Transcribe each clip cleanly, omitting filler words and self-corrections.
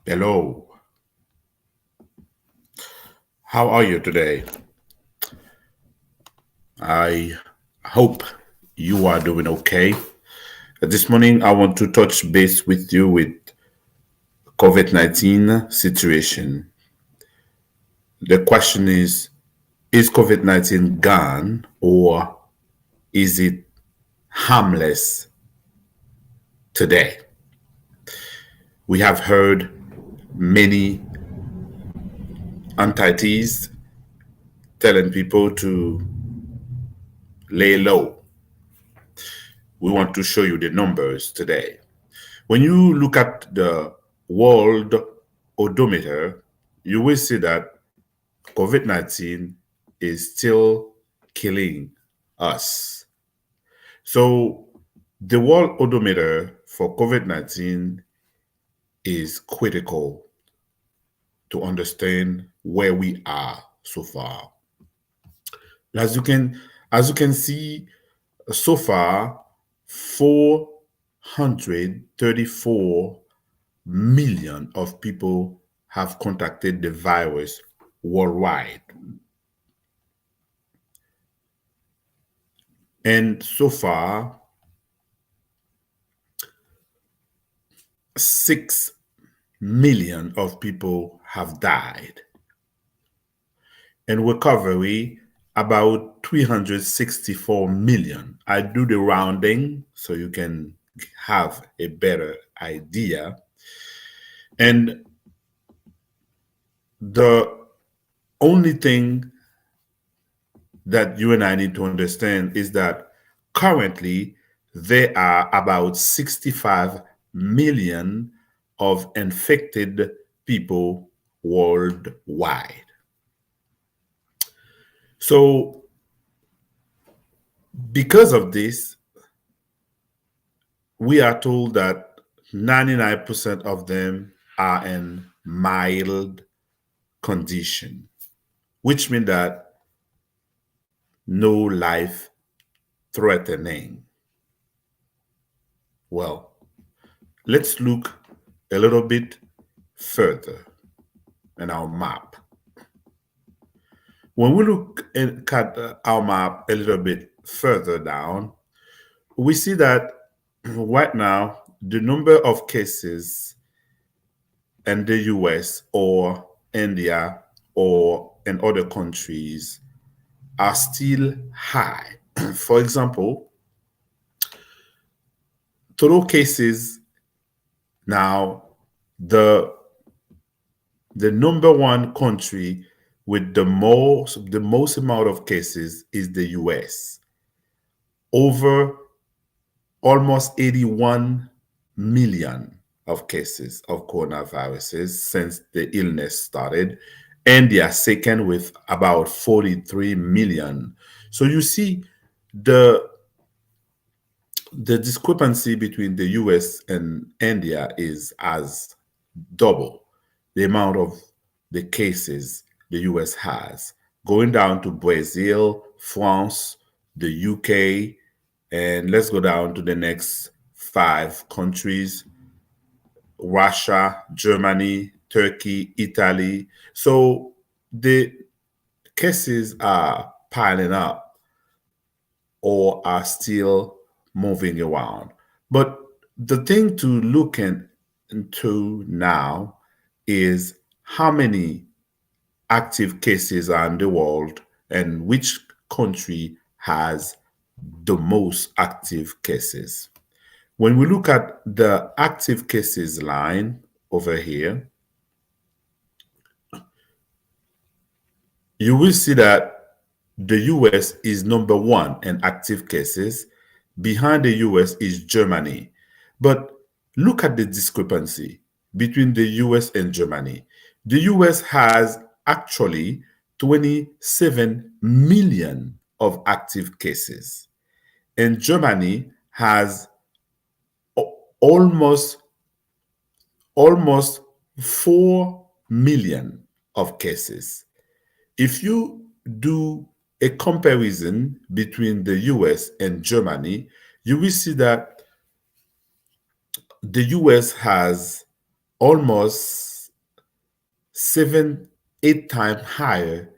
Hello, how are you today? I hope you are doing okay. This morning, I want to touch base with you with COVID-19 situation. The question is COVID-19 gone or is it harmless today? We have heard many entities telling people to lay low. We want to show you the numbers today. When you look at the world odometer, you will see that COVID 19 is still killing us. So, the world odometer for COVID 19 is critical to understand where we are so far. As you can, as you can see, so far, 434 million of people have contacted the virus worldwide. And so far, 6 million of people have died. In recovery, about 364 million. I do the rounding so you can have a better idea. And the only thing that you and I need to understand is that currently there are about 65 million of infected people worldwide. So, because of this, we are told that 99% of them are in mild condition, which means that no life threatening. Well, let's look a little bit further in our map. When we look at our map a little bit further down, we see that right now the number of cases in the US or India or in other countries are still high. For example, total cases now, the number one country with the most amount of cases is the US. Over almost 81 million of cases of coronaviruses since the illness started. And they are second with about 43 million. So you see the the discrepancy between the US and India is as double the amount of the cases the US has, going down to Brazil, France, the UK, and let's go down to the next five countries: Russia, Germany, Turkey, Italy. So the cases are piling up or are still moving around. But the thing to look into now is how many active cases are in the world and which country has the most active cases. When we look at the active cases line over here, you will see that the US is number one in active cases. Behind the US is Germany. But look at the discrepancy between the US and Germany. The US has actually 27 million of active cases, and Germany has almost almost 4 million of cases. If you do a comparison between the US and Germany, you will see that the US has almost seven, 8 times higher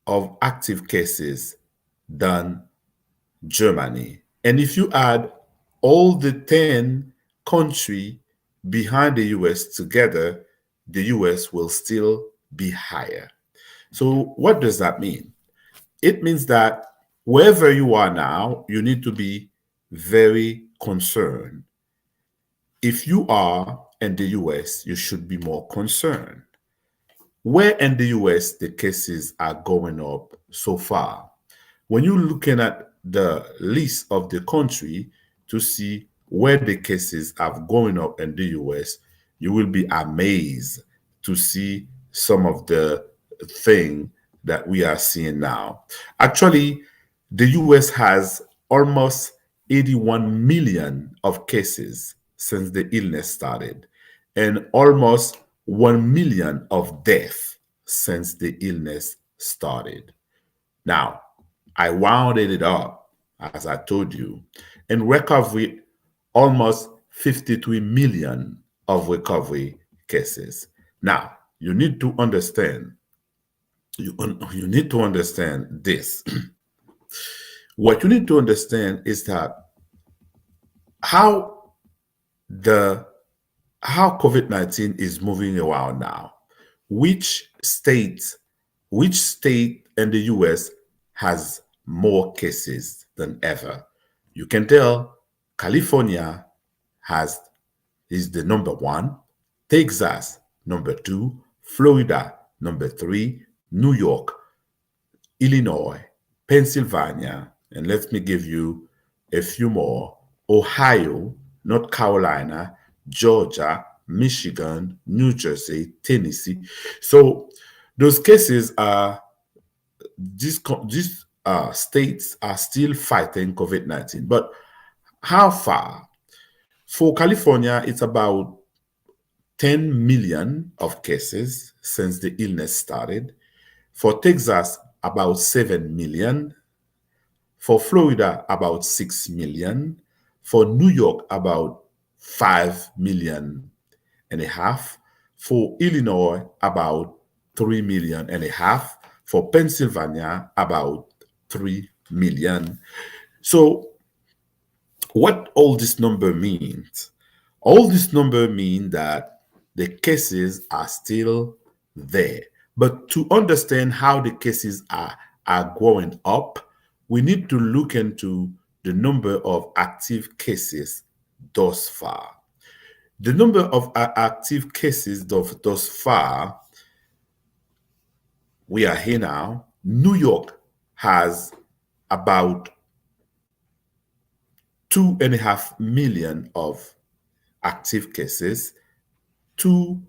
of active cases than Germany. And if you add all the 10 countries behind the US together, the US will still be higher. So, what does that mean? It means that wherever you are now, you need to be very concerned. If you are in the US, you should be more concerned. Where in the US the cases are going up so far? When you're looking at the list of the country to see where the cases are going up in the US, you will be amazed to see some of the thing that we are seeing now. Actually, the US has almost 81 million of cases since the illness started, and almost 1 million of deaths since the illness started. Now, I rounded it up, as I told you, and recovery almost 53 million of recovery cases. Now, you need to understand, you need to understand this. What you need to understand is that how the how COVID-19 is moving around now. Which state, which state in the US has more cases than ever? You can tell California has is the number one, Texas number two, Florida number three, New York, Illinois, Pennsylvania, and let me give you a few more: Ohio, North Carolina, Georgia, Michigan, New Jersey, Tennessee. So those cases are these states are still fighting COVID-19. But how far? For California, it's about 10 million of cases since the illness started. For Texas, about 7 million. For Florida, about 6 million. For New York, about 5 million and a half. For Illinois, about 3 million and a half. For Pennsylvania, about 3 million. So what all this number means? All this number mean that the cases are still there. But to understand how the cases are going up, we need to look into the number of active cases thus far. The number of active cases thus far, we are here now. New York has about 2.5 million of active cases, two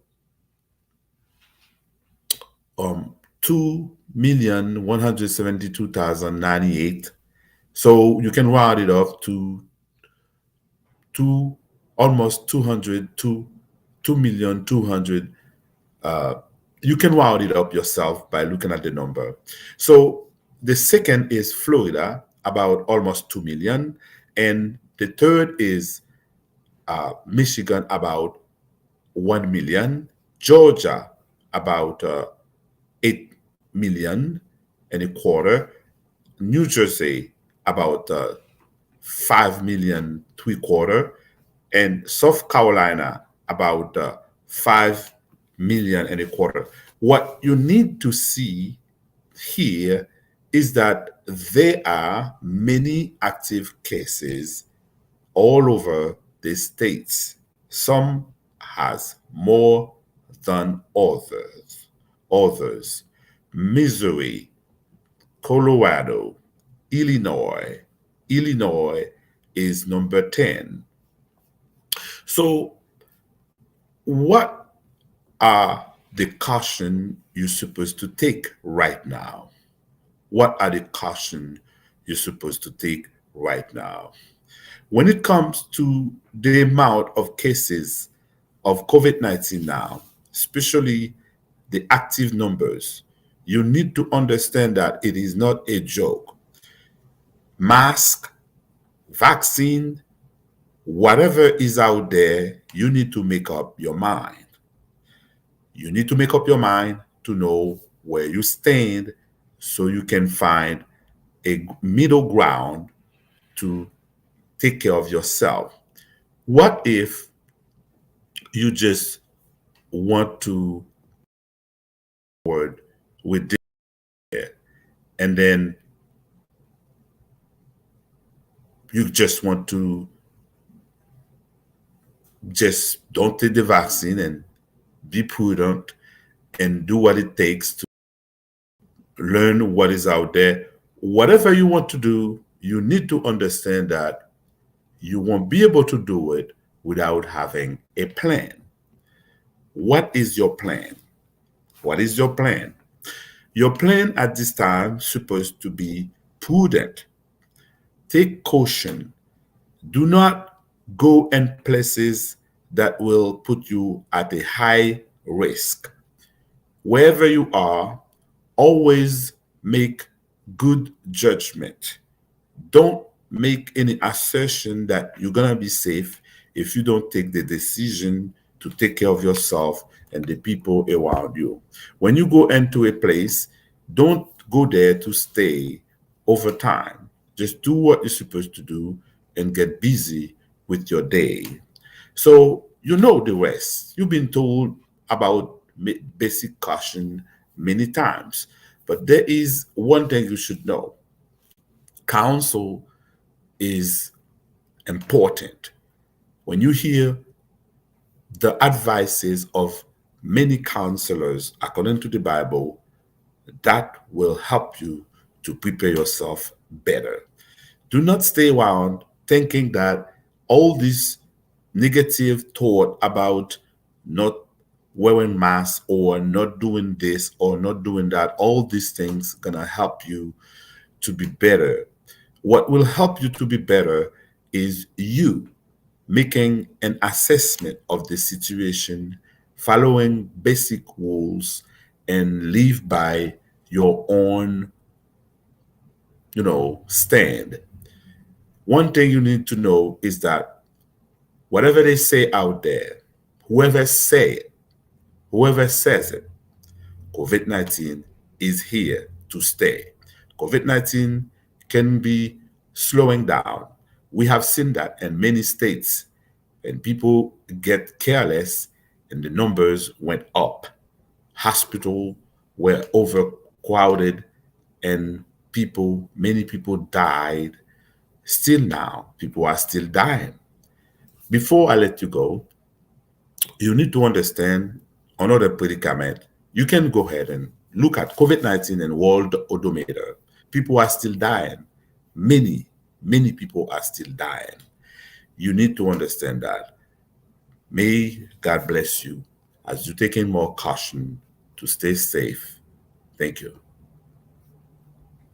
2,172,098. So you can round it off to almost 200 to 2,200,000. You can round it up yourself by looking at the number. So the second is Florida, about almost 2 million, and the third is Michigan, about 1 million, Georgia, about 8 million and a quarter, New Jersey, about 5 million, three quarter, and South Carolina, about 5 million and a quarter. What you need to see here is that there are many active cases all over the states. Some has more than others. Missouri, Colorado, Illinois. Illinois is number 10. So what are the caution you're supposed to take right now? What are the caution you're supposed to take right now? When it comes to the amount of cases of COVID-19 now, especially the active numbers, you need to understand that it is not a joke. Mask, vaccine, whatever is out there, you need to make up your mind. You need to make up your mind to know where you stand so you can find a middle ground to take care of yourself. What if you just want to word with this and then you just want to just don't take the vaccine and be prudent and do what it takes to learn what is out there. Whatever you want to do, you need to understand that you won't be able to do it without having a plan. What is your plan? What is your plan? Your plan at this time is supposed to be prudent. Take caution. Do not go in places that will put you at a high risk. Wherever you are, always make good judgment. Don't make any assertion that you're going to be safe if you don't take the decision to take care of yourself and the people around you. When you go into a place, don't go there to stay over time. Just do what you're supposed to do and get busy with your day. So you know the rest. You've been told about basic caution many times. But there is one thing you should know. Counsel is important. When you hear the advices of many counselors according to the Bible, that will help you to prepare yourself better. Do not stay around thinking that all this negative thought about not wearing masks or not doing this or not doing that, all these things gonna help you to be better. What will help you to be better is you making an assessment of the situation, following basic rules, and live by your own, stand. One thing you need to know is that whatever they say out there, whoever say it, whoever says it, COVID-19 is here to stay. COVID-19 can be slowing down. We have seen that in many states, and people get careless and the numbers went up. Hospitals were overcrowded and many people died. Still now, people are still dying. Before I let you go, you need to understand another predicament. You can go ahead and look at COVID-19 and World Odometer. People are still dying. Many, many people are still dying. You need to understand that. May God bless you as you take in more caution to stay safe. Thank you.